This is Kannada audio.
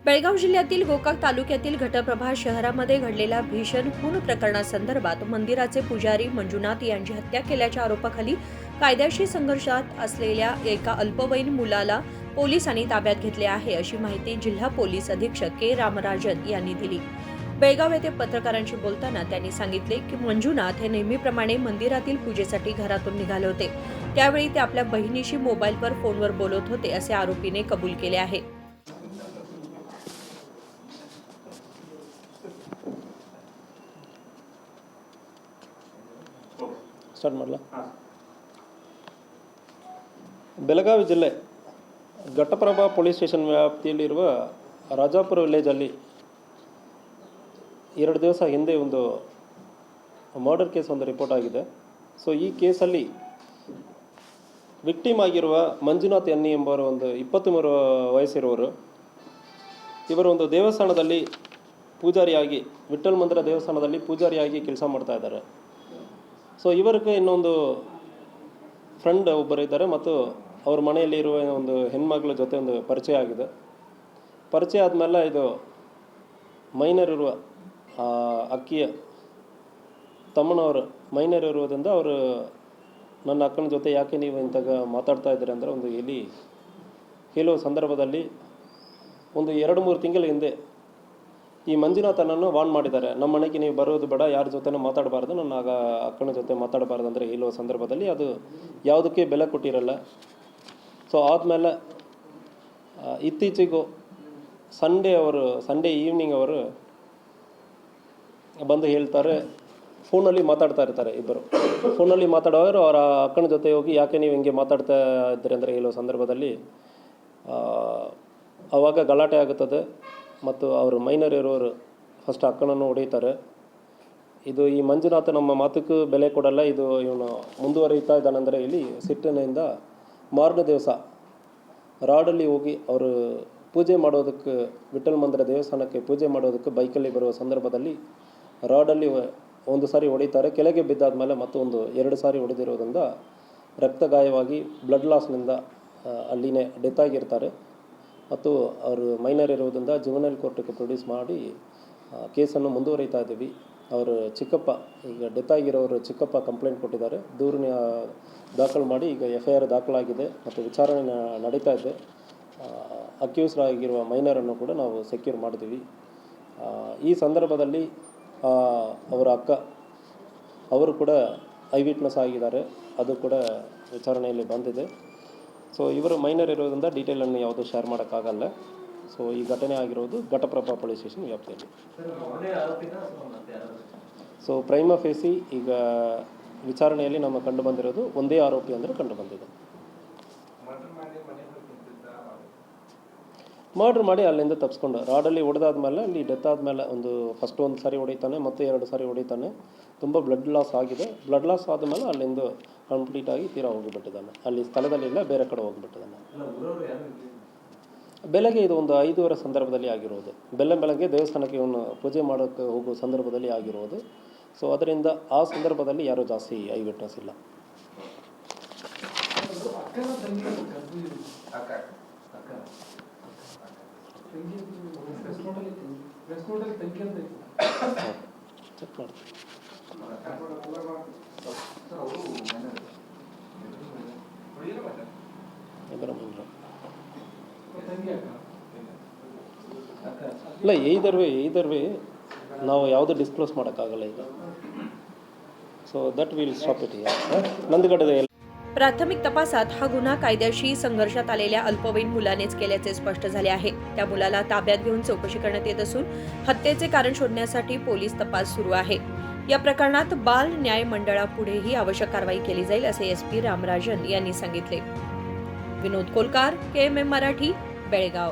बेळगाव जिल्ह्यातील गोकाक तालुक्यातील घटप्रभा शहरामध्ये घडलेल्या भीषण खून प्रकरणासंदर्भात मंदिराचे पुजारी मंजुनाथ यांची हत्या केल्याच्या आरोपाखाली कायद्याशी संघर्षात असलेल्या एका अल्पवयीन मुलाला पोलिसांनी ताब्यात घेतले आहे, अशी माहिती जिल्हा पोलीस अधीक्षक के रामराजन यांनी दिली। बेळगाव येथे पत्रकारांशी बोलताना त्यांनी सांगितले की मंजुनाथ हे नेहमीप्रमाणे मंदिरातील पूजेसाठी घरातून निघाले होते। त्यावेळी ते आपल्या बहिणीशी मोबाईलवर फोनवर बोलत होते, असे आरोपीने कबूल केले आहे। ಸ್ಟಾರ್ಟ್ ಮಾಡಲ ಬೆಳಗಾವಿ ಜಿಲ್ಲೆ ಘಟಪ್ರಭಾ ಪೊಲೀಸ್ ಸ್ಟೇಷನ್ ವ್ಯಾಪ್ತಿಯಲ್ಲಿರುವ ರಾಜಾಪುರ ವಿಲೇಜಲ್ಲಿ 2 ದಿವಸ ಹಿಂದೆ ಒಂದು ಮರ್ಡರ್ ಕೇಸ್ ಒಂದು ರಿಪೋರ್ಟ್ ಆಗಿದೆ। ಸೊ ಈ ಕೇಸಲ್ಲಿ ವಿಕ್ಟಿಮ್ ಆಗಿರುವ ಮಂಜುನಾಥ್ ಎನ್ನಿ ಎಂಬವರು ಒಂದು 23 ವಯಸ್ಸಿರುವವರು, ಇವರು ಒಂದು ದೇವಸ್ಥಾನದಲ್ಲಿ ಪೂಜಾರಿಯಾಗಿ, ವಿಠ್ಠಲ್ ಮಂದಿರ ದೇವಸ್ಥಾನದಲ್ಲಿ ಪೂಜಾರಿಯಾಗಿ ಕೆಲಸ ಮಾಡ್ತಾ ಇದ್ದಾರೆ। ಸೊ ಇವರಿಗೆ ಇನ್ನೊಂದು ಫ್ರೆಂಡ್ ಒಬ್ಬರು ಇದ್ದಾರೆ ಮತ್ತು ಅವ್ರ ಮನೆಯಲ್ಲಿರುವ ಒಂದು ಹೆಣ್ಮಗಳ ಜೊತೆ ಒಂದು ಪರಿಚಯ ಆಗಿದೆ। ಪರಿಚಯ ಆದಮೇಲೆ ಇದು ಮೈನರ್ ಇರುವ ಅಕ್ಕಿಯ ತಮ್ಮನವರು ಮೈನರ್ ಇರುವುದರಿಂದ ಅವರು ನನ್ನ ಅಕ್ಕನ ಜೊತೆ ಯಾಕೆ ನೀವು ಇಂತಾಗ ಮಾತಾಡ್ತಾ ಇದ್ದೀರಿ ಅಂದರೆ ಒಂದು ಹೇಳುವ ಸಂದರ್ಭದಲ್ಲಿ ಒಂದು 2-3 ತಿಂಗಳ ಹಿಂದೆ ಈ ಮಂಜುನಾಥನನ್ನು ವಾರ್ನ್ ಮಾಡಿದ್ದಾರೆ, ನಮ್ಮ ಮನೆಗೆ ನೀವು ಬರೋದು ಬೇಡ, ಯಾರ ಜೊತೆನೂ ಮಾತಾಡಬಾರ್ದು, ನನ್ನ ಅಕ್ಕನ ಜೊತೆ ಮಾತಾಡಬಾರ್ದು ಅಂದರೆ ಹೇಳುವ ಸಂದರ್ಭದಲ್ಲಿ ಅದು ಯಾವುದಕ್ಕೆ ಬೆಲೆ ಕೊಟ್ಟಿರಲ್ಲ। ಸೊ ಆದಮೇಲೆ ಇತ್ತೀಚೆಗೂ ಸಂಡೇ ಈವ್ನಿಂಗ್ ಅವರು ಬಂದು ಹೇಳ್ತಾರೆ, ಫೋನಲ್ಲಿ ಮಾತಾಡ್ತಾ ಇರ್ತಾರೆ ಇಬ್ಬರು। ಫೋನಲ್ಲಿ ಮಾತಾಡೋರು ಅವರ ಅಕ್ಕನ ಜೊತೆ ಹೋಗಿ ಯಾಕೆ ನೀವು ಹಿಂಗೆ ಮಾತಾಡ್ತಾ ಇದ್ದೀರಿ ಅಂದರೆ ಹೇಳುವ ಸಂದರ್ಭದಲ್ಲಿ ಆವಾಗ ಗಲಾಟೆ ಆಗುತ್ತದೆ ಮತ್ತು ಅವರು ಮೈನರ್ ಇರೋರು ಫಸ್ಟ್ ಅಕ್ಕನನ್ನು ಹೊಡೀತಾರೆ। ಈ ಮಂಜುನಾಥ ನಮ್ಮ ಮಾತಕ್ಕೂ ಬೆಲೆ ಕೊಡಲ್ಲ, ಇವನು ಮುಂದುವರಿತಾ ಇದ್ದಾನೆಂದರೆ ಇಲ್ಲಿ ಸಿಟ್ಟಿನಿಂದ ಮಾರನೇ ದಿವಸ ರಾಡಲ್ಲಿ ಹೋಗಿ ಅವರು ಪೂಜೆ ಮಾಡೋದಕ್ಕೆ, ವಿಠ್ಠಲ್ ಮಂದಿರ ದೇವಸ್ಥಾನಕ್ಕೆ ಪೂಜೆ ಮಾಡೋದಕ್ಕೆ ಬೈಕಲ್ಲಿ ಬರುವ ಸಂದರ್ಭದಲ್ಲಿ ರಾಡಲ್ಲಿ ಒಂದು ಸಾರಿ ಹೊಡಿತಾರೆ, ಕೆಳಗೆ ಬಿದ್ದಾದಮೇಲೆ ಮತ್ತೊಂದು 2 ಸಾರಿ ಹೊಡೆದಿರೋದ್ರಿಂದ ರಕ್ತ ಗಾಯವಾಗಿ ಬ್ಲಡ್ ಲಾಸ್ನಿಂದ ಅಲ್ಲಿನೇ ಡೆತ್ ಆಗಿರ್ತಾರೆ ಮತ್ತು ಅವರು ಮೈನರ್ ಇರೋದ್ರಿಂದ ಜುವೆನೈಲ್ ಕೋರ್ಟಿಗೆ ಪ್ರೊಡ್ಯೂಸ್ ಮಾಡಿ ಕೇಸನ್ನು ಮುಂದುವರಿತಾ ಇದ್ದೀವಿ। ಅವರು ಚಿಕ್ಕಪ್ಪ, ಈಗ ಡೆತ್ ಆಗಿರೋರು ಚಿಕ್ಕಪ್ಪ ಕಂಪ್ಲೇಂಟ್ ಕೊಟ್ಟಿದ್ದಾರೆ, ದೂರನ್ನ ದಾಖಲು ಮಾಡಿ ಈಗ FIR ದಾಖಲಾಗಿದೆ ಮತ್ತು ವಿಚಾರಣೆ ನಡೀತಾ ಇದೆ। ಅಕ್ಯೂಸ್ಡ್ ಆಗಿರುವ ಮೈನರನ್ನು ಕೂಡ ನಾವು ಸೆಕ್ಯೂರ್ ಮಾಡಿದ್ದೀವಿ। ಈ ಸಂದರ್ಭದಲ್ಲಿ ಅವರ ಅಕ್ಕ ಅವರು ಕೂಡ ಐ ವಿಟ್ನೆಸ್ ಆಗಿದ್ದಾರೆ, ಅದು ಕೂಡ ವಿಚಾರಣೆಯಲ್ಲಿ ಬಂದಿದೆ। ಸೊ ಇವರು ಮೈನರ್ ಇರೋದ್ರಿಂದ ಡೀಟೇಲನ್ನು ಯಾವುದೂ ಶೇರ್ ಮಾಡೋಕ್ಕಾಗಲ್ಲ। ಸೊ ಈ ಘಟನೆ ಆಗಿರೋದು ಘಟಪ್ರಭಾ ಪೊಲೀಸ್ ಸ್ಟೇಷನ್ ವ್ಯಾಪ್ತಿಯಲ್ಲಿ। ಸೊ ಪ್ರೈಮಾ ಫೇಸಿ ಈಗ ವಿಚಾರಣೆಯಲ್ಲಿ ನಮ್ಮ ಕಂಡು ಬಂದಿರೋದು ಒಂದೇ ಆರೋಪಿ ಅಂದರೆ ಕಂಡು ಬಂದಿದೆ। ಮರ್ಡ್ರ್ ಮಾಡಿ ಅಲ್ಲಿಂದ ತಪ್ಪಿಸ್ಕೊಂಡು ರಾಡಲ್ಲಿ ಹೊಡೆದಾದ್ಮೇಲೆ ಅಲ್ಲಿ ಡೆತ್ ಆದಮೇಲೆ ಫಸ್ಟ್ ಒಂದು ಸಾರಿ ಹೊಡಿತಾನೆ ಮತ್ತು 2 ಸಾರಿ ಹೊಡಿತಾನೆ, ತುಂಬ ಬ್ಲಡ್ ಲಾಸ್ ಆಗಿದೆ। ಬ್ಲಡ್ ಲಾಸ್ ಆದಮೇಲೆ ಅಲ್ಲಿಂದ ಕಂಪ್ಲೀಟಾಗಿ ತೀರಾ ಹೋಗಿಬಿಟ್ಟಿದ್ದಾನೆ, ಅಲ್ಲಿ ಸ್ಥಳದಲ್ಲಿಲ್ಲ, ಬೇರೆ ಕಡೆ ಹೋಗಿಬಿಟ್ಟಿದ್ದಾನೆ। ಬೆಳಗ್ಗೆ ಇದು ಒಂದು 5:30 ಸಂದರ್ಭದಲ್ಲಿ ಆಗಿರೋದು, ಬೆಳಗ್ಗೆ ದೇವಸ್ಥಾನಕ್ಕೆ ಇವನು ಪೂಜೆ ಮಾಡೋಕ್ಕೆ ಹೋಗೋ ಸಂದರ್ಭದಲ್ಲಿ ಆಗಿರೋದು। ಸೊ ಅದರಿಂದ ಆ ಸಂದರ್ಭದಲ್ಲಿ ಯಾರೂ ಜಾಸ್ತಿ ಐ ವಿಟ್ನೆಸ್ ಇಲ್ಲ। ಚೆಕ್ ಮಾಡಿ ಇಲ್ಲ, either way ನಾವು ಯಾವುದು ಡಿಸ್ಕ್ಲೋಸ್ ಮಾಡೋಕ್ಕಾಗಲ್ಲ ಈಗ। So that will stop it here. ನಂದಗಡದ प्राथमिक तपासात हा गुन्हा कायद्याशी संघर्षात आलेल्या अल्पवयीन मुलानेच केल्याचे स्पष्ट झाले आहे। त्या मुलाला ताब्यात घेऊन चौकशी करण्यात येत असून हत्येचे कारण शोधण्यासाठी पोलीस तपास सुरू आहे। या प्रकरणात बाल न्याय मंडळापुढेही आवश्यक कारवाई केली जाईल, असे SP रामराजन यांनी सांगितले। विनोद कोलकार, KMM मराठी, बेळगाव।